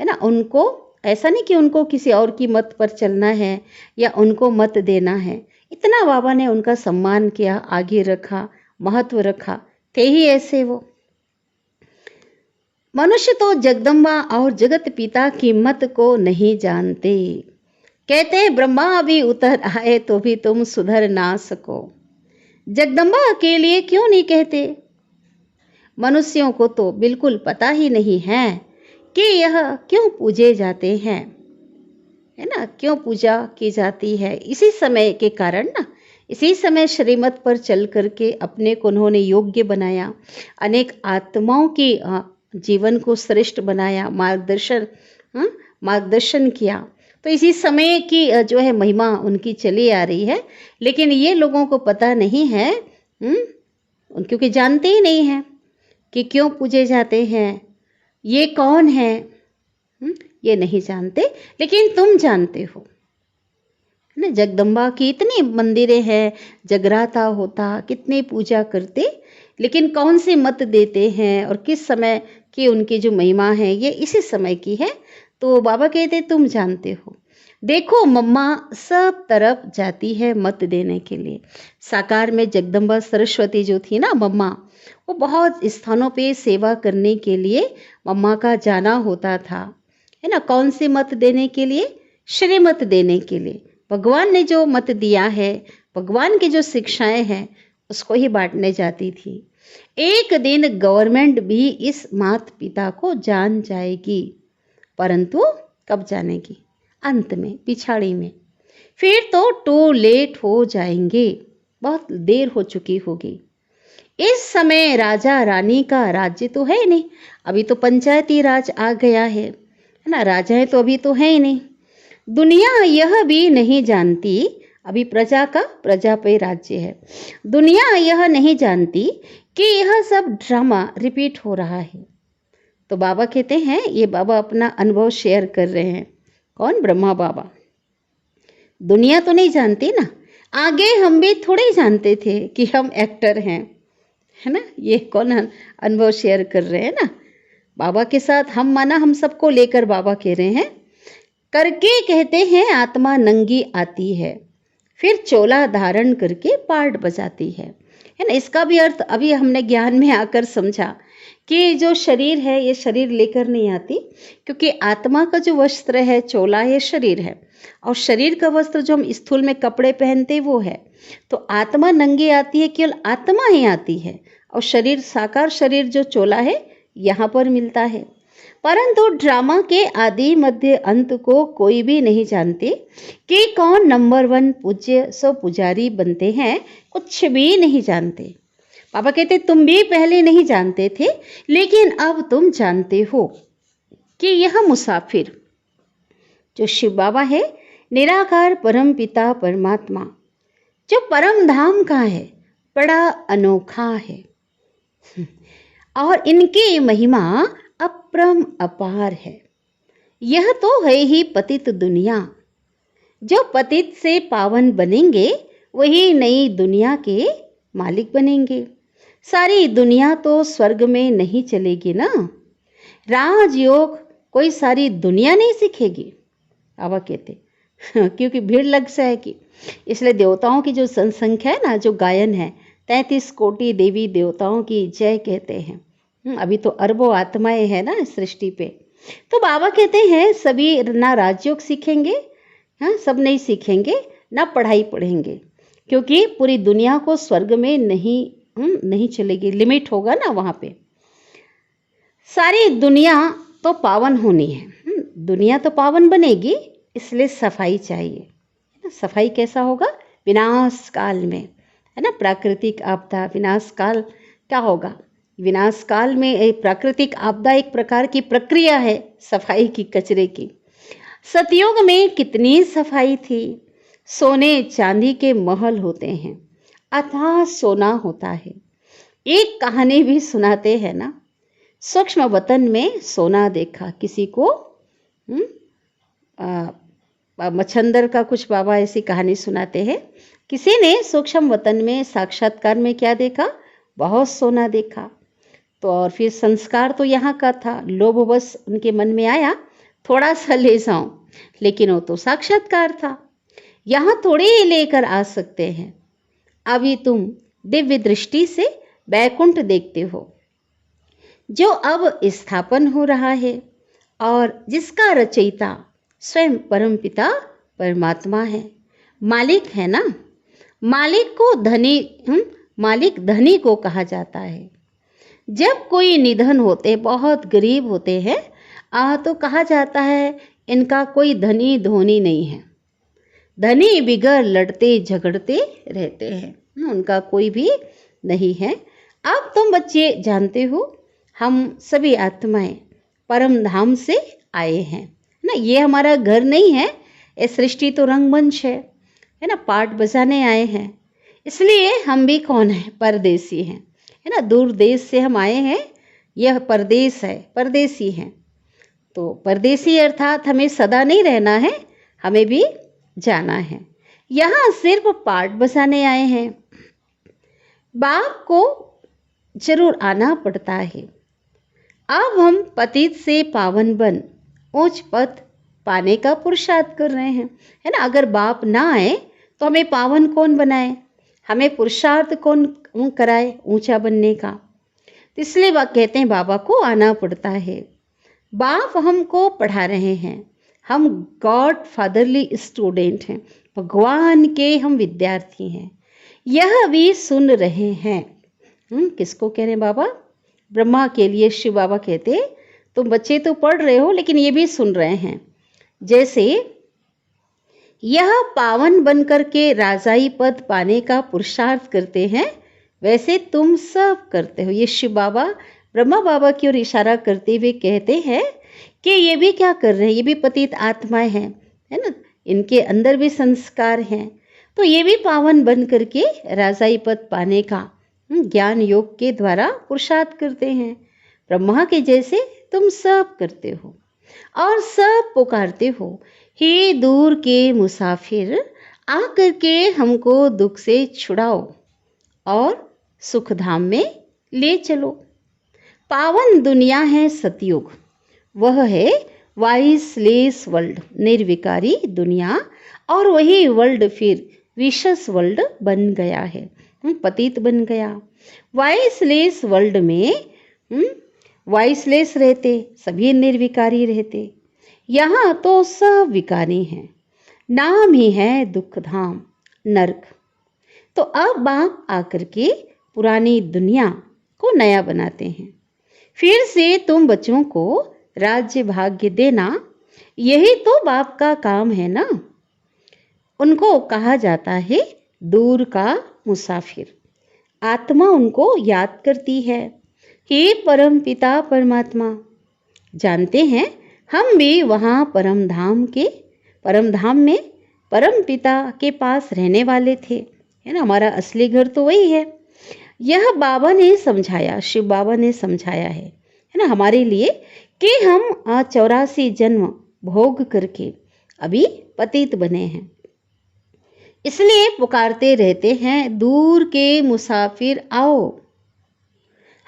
ना, उनको ऐसा नहीं कि उनको किसी और की मत पर चलना है या उनको मत देना है। इतना बाबा ने उनका सम्मान किया, आगे रखा, महत्व रखा, थे ही ऐसे वो। मनुष्य तो जगदम्बा और जगत पिता की मत को नहीं जानते। कहते ब्रह्मा भी उतर आए तो भी तुम सुधर ना सको। जगदम्बा के लिए क्यों नहीं कहते? मनुष्यों को तो बिल्कुल पता ही नहीं है कि यह क्यों पूजे जाते हैं, है ना, क्यों पूजा की जाती है। इसी समय के कारण ना, इसी समय श्रीमत पर चल करके अपने को उन्होंने योग्य बनाया, अनेक आत्माओं की जीवन को श्रेष्ठ बनाया, मार्गदर्शन किया। तो इसी समय की जो है महिमा उनकी चली आ रही है, लेकिन ये लोगों को पता नहीं है, क्योंकि जानते ही नहीं है कि क्यों पूजे जाते हैं, ये कौन है, ये नहीं जानते। लेकिन तुम जानते हो ना, जगदम्बा की इतनी मंदिरें हैं, जगराता होता, कितने पूजा करते, लेकिन कौन से मत देते हैं और किस समय की उनकी जो महिमा है ये इसी समय की है। तो बाबा कहते तुम जानते हो। देखो मम्मा सब तरफ जाती है मत देने के लिए। साकार में जगदम्बा सरस्वती जो थी ना मम्मा, वो बहुत स्थानों पे सेवा करने के लिए मम्मा का जाना होता था, है ना। कौन से मत देने के लिए? श्रीमत देने के लिए। भगवान ने जो मत दिया है, भगवान की जो शिक्षाएं हैं, उसको ही बांटने जाती थी। एक दिन गवर्नमेंट भी इस माता पिता को जान जाएगी, परंतु कब जानेगी? अंत में, पिछाड़ी में। फिर तो टू लेट हो जाएंगे, बहुत देर हो चुकी होगी। इस समय राजा रानी का राज्य तो है नहीं, अभी तो पंचायती राज आ गया है ना। राजाएं तो अभी तो है ही नहीं। दुनिया यह भी नहीं जानती, अभी प्रजा पे राज्य है। दुनिया यह नहीं जानती कि यह सब ड्रामा रिपीट हो रहा है। तो बाबा कहते हैं, ये बाबा अपना अनुभव शेयर कर रहे हैं। कौन? ब्रह्मा बाबा। दुनिया तो नहीं जानती ना, आगे हम भी थोड़े ही जानते थे कि हम एक्टर हैं, है ना। ये कौन अनुभव शेयर कर रहे हैं ना बाबा के साथ। हम माना हम सबको लेकर बाबा कह रहे हैं। करके कहते हैं आत्मा नंगी आती है, फिर चोला धारण करके पार्ट बजाती है ना। इसका भी अर्थ अभी हमने ज्ञान में आकर समझा कि जो शरीर है ये शरीर लेकर नहीं आती, क्योंकि आत्मा का जो वस्त्र है चोला, ये शरीर है, और शरीर का वस्त्र जो हम स्थूल में कपड़े पहनते वो है। तो आत्मा नंगी आती है, केवल आत्मा ही आती है, और शरीर, साकार शरीर जो चोला है यहाँ पर मिलता है। परंतु ड्रामा के आदि मध्य अंत को कोई भी नहीं जानते कि कौन नंबर 1 पूज्य सो पुजारी बनते हैं, कुछ भी नहीं जानते। पापा कहते तुम भी पहले नहीं जानते थे, लेकिन अब तुम जानते हो कि यह मुसाफिर जो शिव बाबा है, निराकार परम पिता परमात्मा, जो परम धाम का है, बड़ा अनोखा है, और इनकी महिमा अपरम अपार है। यह तो है ही पतित दुनिया। जो पतित से पावन बनेंगे वही नई दुनिया के मालिक बनेंगे। सारी दुनिया तो स्वर्ग में नहीं चलेगी ना। राजयोग कोई सारी दुनिया नहीं सीखेगी, बाबा कहते क्योंकि भीड़ लग जाएगी। इसलिए देवताओं की जो संख्या है ना, जो गायन है, 33 कोटि देवी देवताओं की जय कहते हैं। अभी तो अरबों आत्माएं हैं ना सृष्टि पे। तो बाबा कहते हैं सभी ना राजयोग सीखेंगे, हाँ, सब नहीं सीखेंगे, ना पढ़ाई पढ़ेंगे, क्योंकि पूरी दुनिया को स्वर्ग में नहीं चलेगी, लिमिट होगा ना वहाँ पे। सारी दुनिया तो पावन होनी है, दुनिया तो पावन बनेगी, इसलिए सफाई चाहिए। सफाई कैसा होगा? विनाश काल में, है ना। प्राकृतिक आपदा, विनाश काल क्या होगा? विनाश काल में एक प्राकृतिक आपदा एक प्रकार की प्रक्रिया है सफाई की, कचरे की। सतयुग में कितनी सफाई थी। सोने चांदी के महल होते हैं, अथाह सोना होता है। एक कहानी भी सुनाते हैं ना, सूक्ष्म वतन में सोना देखा किसी को, मच्छंदर का कुछ बाबा ऐसी कहानी सुनाते हैं। किसी ने सूक्ष्म वतन में साक्षात्कार में क्या देखा? बहुत सोना देखा। तो और फिर संस्कार तो यहाँ का था, लोभवश उनके मन में आया, थोड़ा सा ले जाऊं, लेकिन वो तो साक्षात्कार था, यहाँ थोड़े ही लेकर आ सकते हैं। अभी तुम दिव्य दृष्टि से बैकुंठ देखते हो, जो अब स्थापन हो रहा है और जिसका रचयिता स्वयं परमपिता परमात्मा है। मालिक है ना। मालिक को मालिक धनी को कहा जाता है। जब कोई निधन होते, बहुत गरीब होते हैं, तो कहा जाता है इनका कोई धनी धोनी नहीं है। धनी बिगड़ लड़ते झगड़ते रहते हैं, उनका कोई भी नहीं है। अब तुम बच्चे जानते हो, हम सभी आत्माएं परम धाम से आए हैं ना। ये हमारा घर नहीं है, ये सृष्टि तो रंगमंच है ना। पाठ बजाने आए हैं, इसलिए हम भी कौन है, परदेसी हैं, है ना। दूर देश से हम आए हैं, यह परदेश है, परदेसी हैं। तो परदेसी अर्थात हमें सदा नहीं रहना है, हमें भी जाना है। यहाँ सिर्फ पाठ बजाने आए हैं। बाप को जरूर आना पड़ता है। अब हम पतित से पावन बन उच्च पद पाने का पुरुषार्थ कर रहे हैं, है ना। अगर बाप ना आए तो हमें पावन कौन बनाए, हमें पुरुषार्थ कौन कराए ऊंचा बनने का। इसलिए वह कहते हैं बाबा को आना पड़ता है। बाप हमको पढ़ा रहे हैं, हम गॉड फादरली स्टूडेंट हैं, भगवान के हम विद्यार्थी हैं। यह भी सुन रहे हैं। किसको कह रहे हैं बाबा? ब्रह्मा के लिए शिव बाबा कहते तुम बच्चे तो पढ़ रहे हो, लेकिन ये भी सुन रहे हैं। जैसे यह पावन बनकर के राजाई पद पाने का पुरुषार्थ करते हैं, वैसे तुम सब करते हो। ये शिव बाबा ब्रह्मा बाबा की ओर इशारा करते हुए कहते हैं कि ये भी क्या कर रहे हैं, ये भी पतित आत्माएं हैं, है ना। इनके अंदर भी संस्कार हैं, तो ये भी पावन बन करके राजाई पद पाने का ज्ञान योग के द्वारा पुरुषार्थ करते हैं। ब्रह्मा के जैसे तुम सब करते हो और सब पुकारते हो, हे दूर के मुसाफिर आकर के हमको दुख से छुड़ाओ और सुख धाम में ले चलो। पावन दुनिया है सतयुग, वह है वाइसलेस वर्ल्ड, निर्विकारी दुनिया, और वही वर्ल्ड फिर विशस वर्ल्ड बन गया है, पतित बन गया। वाइसलेस वर्ल्ड में वाइसलेस रहते, सभी निर्विकारी रहते। यहाँ तो सब विकारी हैं, नाम ही है दुख धाम नरक। तो अब बाप आकर के पुरानी दुनिया को नया बनाते हैं। फिर से तुम बच्चों को राज्य भाग्य देना, यही तो बाप का काम है ना। उनको कहा जाता है दूर का मुसाफिर। आत्मा उनको याद करती है, हे परम पिता परमात्मा। जानते हैं हम भी वहाँ परम धाम में परम पिता के पास रहने वाले थे, है ना। हमारा असली घर तो वही है। यह बाबा ने समझाया, शिव बाबा ने समझाया है ना हमारे लिए, कि हम 84 जन्म भोग करके अभी पतित बने हैं। इसलिए पुकारते रहते हैं, दूर के मुसाफिर आओ।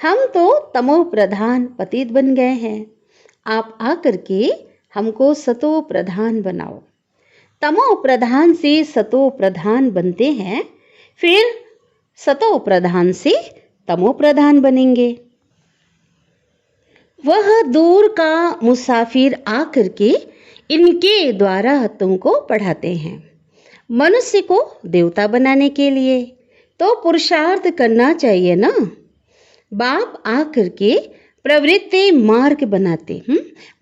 हम तो तमो प्रधान पतित बन गए हैं, आप आकर के हमको सतो प्रधान बनाओ। तमो प्रधान से सतो प्रधान बनते हैं, फिर सतो प्रधान से तमो प्रधान बनेंगे। वह दूर का मुसाफिर आकर के इनके द्वारा तुमको पढ़ाते हैं। मनुष्य को देवता बनाने के लिए तो पुरुषार्थ करना चाहिए ना। बाप आकर के प्रवृत्ति मार्ग बनाते,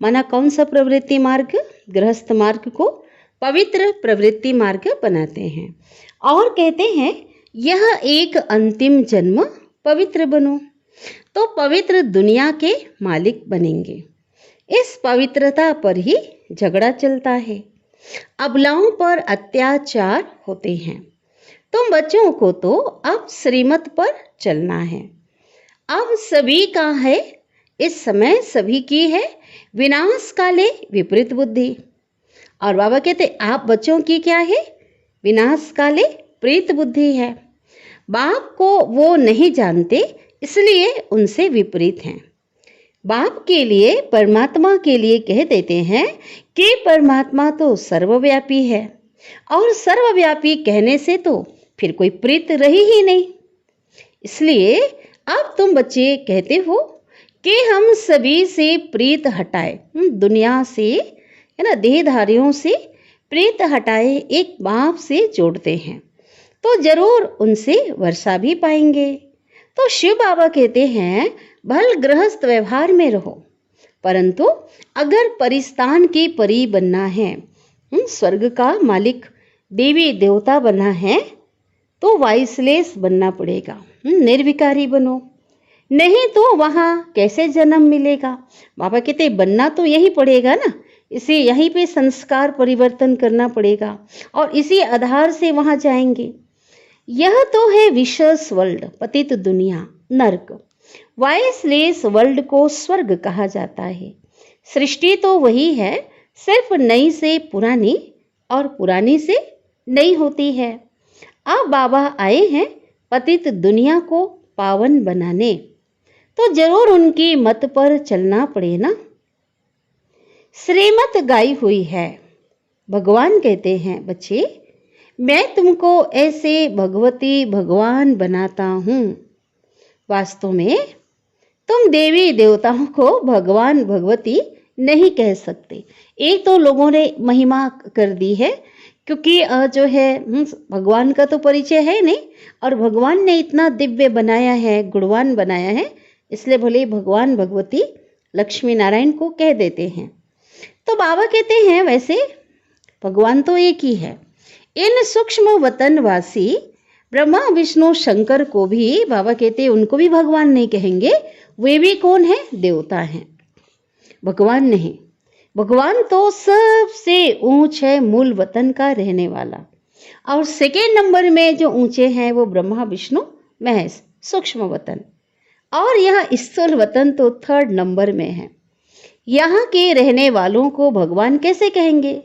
माना कौन सा प्रवृत्ति मार्ग? गृहस्थ मार्ग को पवित्र प्रवृत्ति मार्ग बनाते हैं और कहते हैं यह एक अंतिम जन्म पवित्र बनो, तो पवित्र दुनिया के मालिक बनेंगे। इस पवित्रता पर ही झगड़ा चलता है, अबलाओं पर अत्याचार होते हैं। तुम बच्चों को तो अब श्रीमत पर चलना है। अब सभी का है, इस समय सभी की है विनाश काले विपरीत बुद्धि। और बाबा कहते आप बच्चों की क्या है? विनाश काले प्रीत बुद्धि है। बाप को वो नहीं जानते, इसलिए उनसे विपरीत हैं। बाप के लिए, परमात्मा के लिए कह देते हैं कि परमात्मा तो सर्वव्यापी है, और सर्वव्यापी कहने से तो फिर कोई प्रीत रही ही नहीं। इसलिए अब तुम बच्चे कहते हो कि हम सभी से प्रीत हटाए, दुनिया से, है ना, देहधारियों से प्रीत हटाए एक बाप से जोड़ते हैं तो जरूर उनसे वर्षा भी पाएंगे। तो शिव बाबा कहते हैं भल गृहस्थ व्यवहार में रहो, परंतु अगर परिस्तान की परी बनना है, स्वर्ग का मालिक देवी देवता बनना है, तो वाइसलेस बनना पड़ेगा, निर्विकारी बनो, नहीं तो वहां कैसे जन्म मिलेगा। बाबा कहते बनना तो यही पड़ेगा ना, इसे यहीं पे संस्कार परिवर्तन करना पड़ेगा और इसी आधार से वहां जाएंगे। यह तो है विशेष वर्ल्ड, पतित दुनिया, नर्क। वाइसलेस वर्ल्ड को स्वर्ग कहा जाता है। सृष्टि तो वही है, सिर्फ नई से पुरानी और पुरानी से नई होती है। अब बाबा आए हैं पतित दुनिया को पावन बनाने, तो जरूर उनकी मत पर चलना पड़े ना। श्रीमत गाई हुई है। भगवान कहते हैं बच्चे मैं तुमको ऐसे भगवती भगवान बनाता हूँ। वास्तव में तुम देवी देवताओं को भगवान भगवती नहीं कह सकते। एक तो लोगों ने महिमा कर दी है, क्योंकि जो है भगवान का तो परिचय है नहीं, और भगवान ने इतना दिव्य बनाया है, गुणवान बनाया है, इसलिए भले भगवान भगवती लक्ष्मी नारायण को कह देते हैं। तो बाबा कहते हैं वैसे भगवान तो एक ही है। इन सूक्ष्म वतनवासी ब्रह्मा विष्णु शंकर को भी बाबा कहते हैं उनको भी भगवान नहीं कहेंगे, वे भी कौन है? देवता हैं, भगवान नहीं। भगवान तो सबसे ऊंच है, मूल वतन का रहने वाला। और सेकेंड नंबर में जो ऊंचे हैं वो ब्रह्मा विष्णु महेश, सूक्ष्म वतन। और यह ईश्वर वतन तो थर्ड नंबर में है। यहाँ के रहने वालों को भगवान कैसे कहेंगे?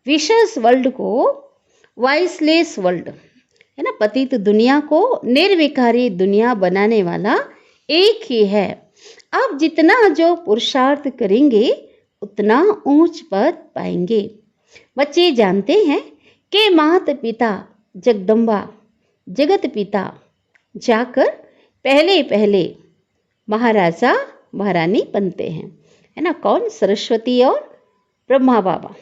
विशेष वर्ल्ड को वाइसलेस वर्ल्ड, है ना, पतित दुनिया को निर्विकारी दुनिया बनाने वाला एक ही है। आप जितना जो पुरुषार्थ करेंगे उतना ऊंच पद पाएंगे। बच्चे जानते हैं कि माता पिता जगदम्बा जगत पिता जाकर पहले पहले महाराजा महारानी बनते हैं, है ना, कौन? सरस्वती और ब्रह्मा बाबा,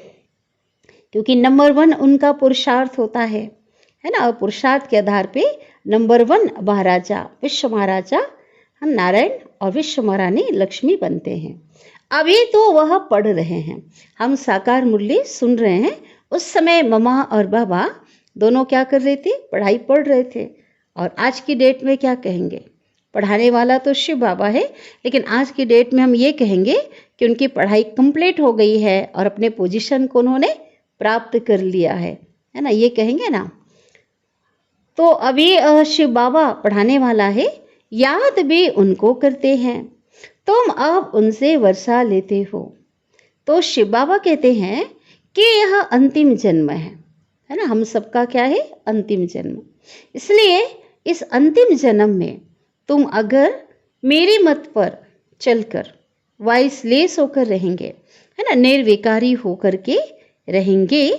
क्योंकि नंबर 1 उनका पुरुषार्थ होता है ना। पुरुषार्थ के आधार पे नंबर 1 महाराजा विश्व महाराजा हम नारायण और विश्व महारानी लक्ष्मी बनते हैं। अभी तो वह पढ़ रहे हैं, हम साकार मुरली सुन रहे हैं। उस समय मम्मा और बाबा दोनों क्या कर रहे थे? पढ़ाई पढ़ रहे थे। और आज की डेट में क्या कहेंगे? पढ़ाने वाला तो शिव बाबा है, लेकिन आज की डेट में हम ये कहेंगे कि उनकी पढ़ाई कंप्लीट हो गई है और अपने पोजीशन को उन्होंने प्राप्त कर लिया है ना, ये कहेंगे ना। तो अभी शिव बाबा पढ़ाने वाला है, याद भी उनको करते हैं। तुम अब उनसे वर्षा लेते हो। तो शिव बाबा कहते हैं कि यह अंतिम जन्म है ना, हम सबका क्या है? अंतिम जन्म। इसलिए इस अंतिम जन्म में तुम अगर मेरी मत पर चलकर वाइसलेस होकर रहेंगे, है ना, निर्विकारी होकर के रहेंगे,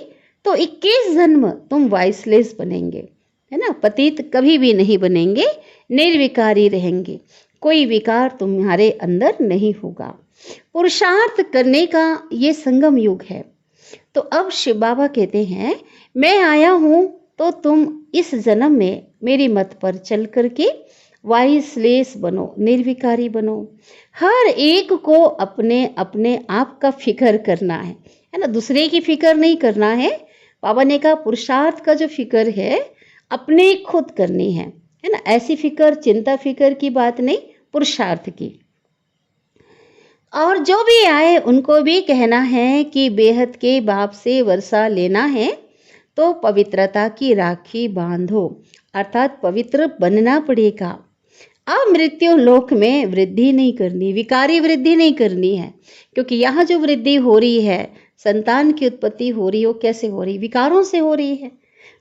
तो 21 जन्म तुम वाइसलेस बनेंगे, है ना, पतित कभी भी नहीं बनेंगे, निर्विकारी रहेंगे, कोई विकार तुम्हारे अंदर नहीं होगा। पुरुषार्थ करने का ये संगम युग है। तो अब शिव बाबा कहते हैं मैं आया हूं तो तुम इस जन्म में मेरी मत पर चल करके वाइसलेस बनो, निर्विकारी बनो। हर एक को अपने अपने आप का फिक्र करना है ना, दूसरे की फिक्र नहीं करना है। बाबा ने कहा पुरुषार्थ का जो फिक्र है अपने खुद करनी है ना, ऐसी फिक्र चिंता फिक्र की बात नहीं, पुरुषार्थ की। और जो भी आए उनको भी कहना है कि बेहद के बाप से वर्षा लेना है तो पवित्रता की राखी बांधो, अर्थात पवित्र बनना पड़ेगा। अब मृत्यु लोक में वृद्धि नहीं करनी, विकारी वृद्धि नहीं करनी है, क्योंकि यहाँ जो वृद्धि हो रही है, संतान की उत्पत्ति हो रही हो, कैसे हो रही? विकारों से हो रही है।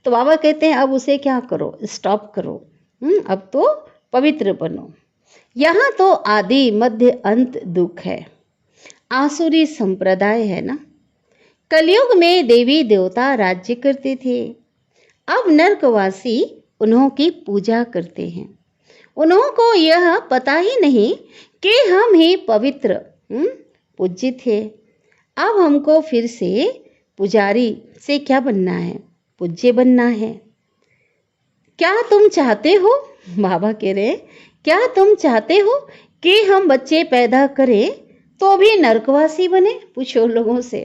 तो बाबा कहते हैं अब उसे क्या करो? स्टॉप करो। अब तो पवित्र बनो। यहाँ तो आदि मध्य अंत दुख है। आसुरी संप्रदाय है ना। कलयुग में देवी देवता राज्य करते थे। अब नरकवासी उन्हों की पूजा करते हैं। उन्हों को यह पता ही नहीं कि हम ही पवित्र पूज्य थे। अब हमको फिर से पुजारी से क्या बनना है? पूज्य बनना है। क्या तुम चाहते हो? बाबा कह रहे, क्या तुम चाहते हो कि हम बच्चे पैदा करें तो भी नरकवासी बने? पूछो लोगों से,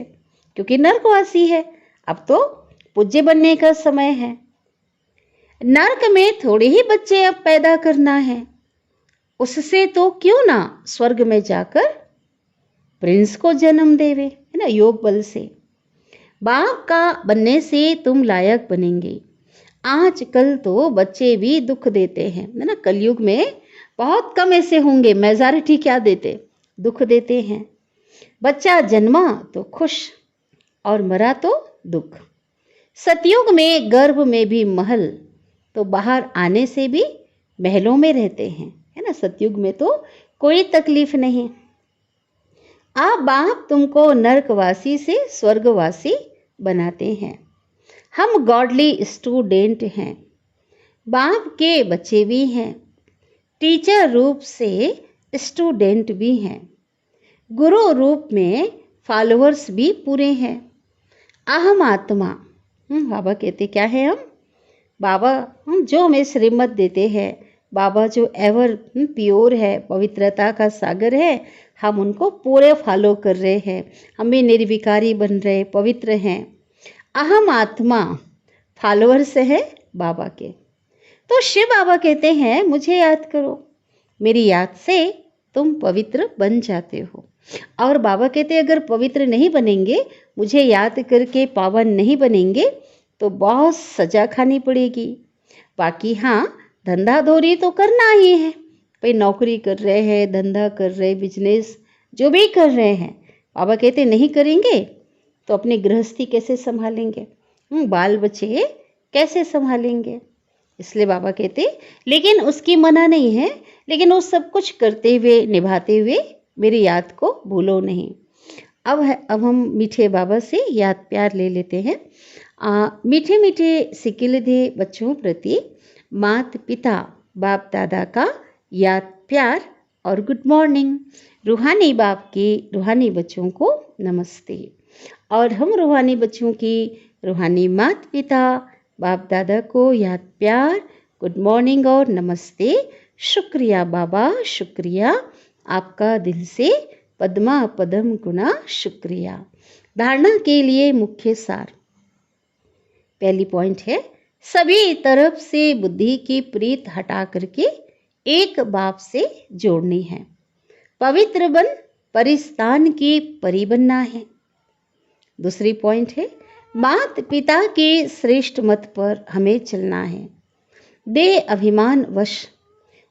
क्योंकि नरकवासी है। अब तो पूज्य बनने का समय है। नरक में थोड़े ही बच्चे अब पैदा करना है। उससे तो क्यों ना स्वर्ग में जाकर प्रिंस को जन्म देवे, है ना, योग बल से। बाप का बनने से तुम लायक बनेंगे। आजकल तो बच्चे भी दुख देते हैं, है ना। कलयुग में बहुत कम ऐसे होंगे, मेजॉरिटी क्या देते? दुख देते हैं। बच्चा जन्मा तो खुश और मरा तो दुख। सतयुग में गर्भ में भी महल, तो बाहर आने से भी महलों में रहते हैं, है ना। सतयुग में तो कोई तकलीफ नहीं। आप बाप तुमको नरकवासी से स्वर्गवासी बनाते हैं। हम गॉडली स्टूडेंट हैं। बाप के बच्चे भी हैं। टीचर रूप से स्टूडेंट भी हैं। गुरु रूप में फॉलोअर्स भी पूरे हैं। अहम आत्मा, बाबा कहते क्या है हम? बाबा जो हमें श्रीमत देते हैं, बाबा जो एवर प्योर है, पवित्रता का सागर है, हम उनको पूरे फॉलो कर रहे हैं। हम भी निर्विकारी बन रहे, पवित्र हैं। अहम आत्मा फॉलोअर्स है बाबा के। तो शिव बाबा कहते हैं मुझे याद करो, मेरी याद से तुम पवित्र बन जाते हो। और बाबा कहते अगर पवित्र नहीं बनेंगे, मुझे याद करके पावन नहीं बनेंगे, तो बहुत सजा खानी पड़ेगी। बाकी हाँ, धंधा धोरी तो करना ही है भाई। नौकरी कर रहे हैं, धंधा कर रहे, बिजनेस जो भी कर रहे हैं, बाबा कहते नहीं करेंगे तो अपनी गृहस्थी कैसे संभालेंगे? बाल बच्चे कैसे संभालेंगे? इसलिए बाबा कहते, लेकिन उसकी मना नहीं है, लेकिन वो सब कुछ करते हुए, निभाते हुए मेरी याद को भूलो नहीं। अब हम मीठे बाबा से याद प्यार ले लेते हैं। मीठे मीठे सिकिलधे बच्चों प्रति माता पिता बाप दादा का याद प्यार और गुड मॉर्निंग। रूहानी बाप के रूहानी बच्चों को नमस्ते। और हम रूहानी बच्चों की रूहानी माता पिता बाप दादा को याद प्यार, गुड मॉर्निंग और नमस्ते। शुक्रिया बाबा, शुक्रिया आपका दिल से पद्मा पदम गुना शुक्रिया। धारणा के लिए मुख्य सार। पहली पॉइंट है, सभी तरफ से बुद्धि की प्रीत हटा करके एक बाप से जोड़नी है। पवित्र बन परिस्तान की परी बनना है। दूसरी पॉइंट है, माता पिता के श्रेष्ठ मत पर हमें चलना है। दे अभिमान वश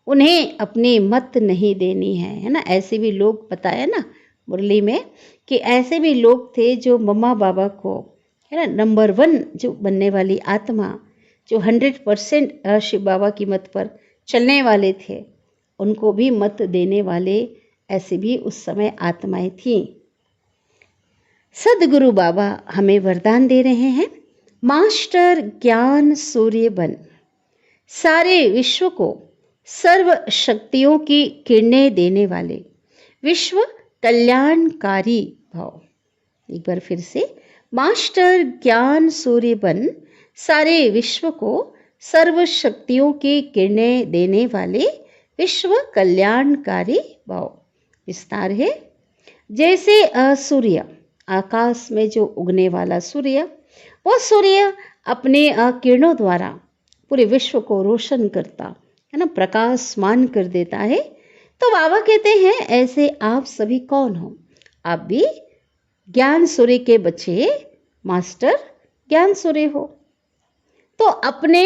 उन्हें अपनी मत नहीं देनी है ना। ऐसे भी लोग, बताया ना मुरली में, कि ऐसे भी लोग थे जो मम्मा बाबा को, है ना, नंबर 1 जो बनने वाली आत्मा, जो 100% शिव बाबा की मत पर चलने वाले थे, उनको भी मत देने वाले ऐसे भी उस समय आत्माएं थीं। सदगुरु बाबा हमें वरदान दे रहे हैं, मास्टर ज्ञान सूर्य बन, सारे विश्व को सर्व शक्तियों की किरणें देने वाले, विश्व कल्याणकारी भाव। एक बार फिर से, मास्टर ज्ञान सूर्य बन, सारे विश्व को सर्व शक्तियों की किरणें देने वाले, विश्व कल्याणकारी भाव। विस्तार है, जैसे सूर्य, आकाश में जो उगने वाला सूर्य, वो सूर्य अपने किरणों द्वारा पूरे विश्व को रोशन करता है ना, प्रकाशमान कर देता है। तो बाबा कहते हैं ऐसे आप सभी कौन हो? आप भी ज्ञान सूर्य के बच्चे, मास्टर ज्ञान सूर्य हो। तो अपने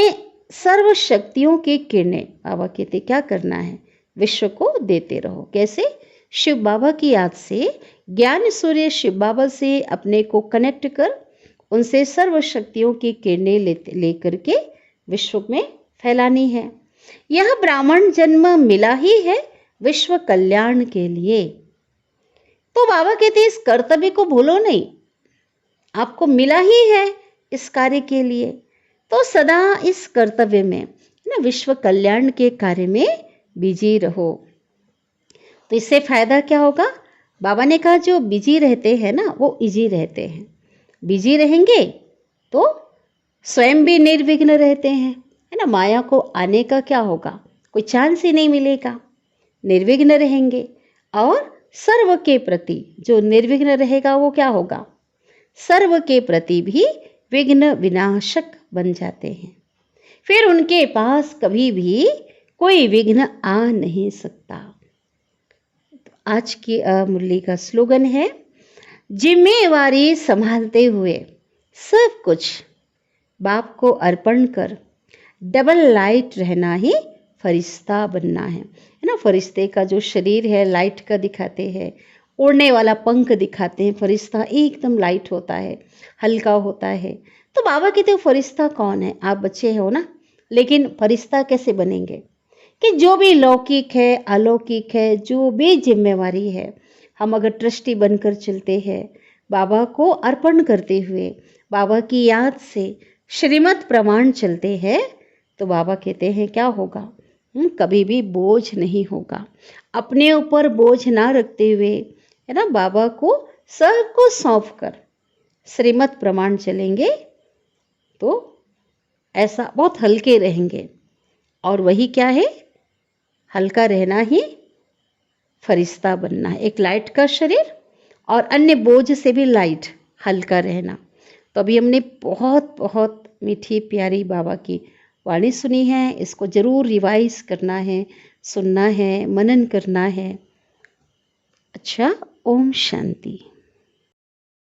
सर्व शक्तियों की किरणें, बाबा कहते क्या करना है? विश्व को देते रहो। कैसे? शिव बाबा की याद से, ज्ञान सूर्य शिव बाबा से अपने को कनेक्ट कर, उनसे सर्व शक्तियों की किरणें लेकर के विश्व में फैलानी है। यह ब्राह्मण जन्म मिला ही है, विश्व कल्याण के लिए। तो बाबा कहते हैं इस कर्तव्य को भूलो नहीं, आपको मिला ही है इस कार्य के लिए, तो सदा इस कर्तव्य में ना विश्व कल्याण के कार्य में बिजी रहो। तो इससे फायदा क्या होगा? बाबा ने कहा जो बिजी रहते हैं ना वो इजी रहते हैं। बिजी रहेंगे तो स्वयं भी निर्विघ्न रहते हैं, है ना। माया को आने का क्या होगा? कोई चांस ही नहीं मिलेगा। निर्विघ्न रहेंगे और सर्व के प्रति जो निर्विघ्न रहेगा वो क्या होगा? सर्व के प्रति भी विघ्न विनाशक बन जाते हैं। फिर उनके पास कभी भी कोई विघ्न आ नहीं सकता। तो आज की मुरली का स्लोगन है, जिम्मेवारी संभालते हुए सब कुछ बाप को अर्पण कर डबल लाइट रहना ही फरिश्ता बनना है ना। फरिश्ते का जो शरीर है लाइट का दिखाते हैं, उड़ने वाला पंख दिखाते हैं। फरिश्ता एकदम लाइट होता है, हल्का होता है। तो बाबा कहते हो फरिश्ता कौन है? आप बच्चे हो ना, लेकिन फरिश्ता कैसे बनेंगे? कि जो भी लौकिक है, अलौकिक है, जो भी जिम्मेवारी है, हम अगर ट्रस्टी बनकर चलते हैं, बाबा को अर्पण करते हुए, बाबा की याद से श्रीमत प्रमाण चलते हैं, तो बाबा कहते हैं क्या होगा? कभी भी बोझ नहीं होगा। अपने ऊपर बोझ ना रखते हुए, है ना, बाबा को सब को सौंप कर श्रीमत प्रमाण चलेंगे तो ऐसा बहुत हल्के रहेंगे। और वही क्या है? हल्का रहना ही फरिश्ता बनना है। एक लाइट का शरीर और अन्य बोझ से भी लाइट, हल्का रहना। तो अभी हमने बहुत बहुत मीठी प्यारी बाबा की वाणी सुनी है। इसको ज़रूर रिवाइज करना है, सुनना है, मनन करना है। अच्छा, ओम शांति।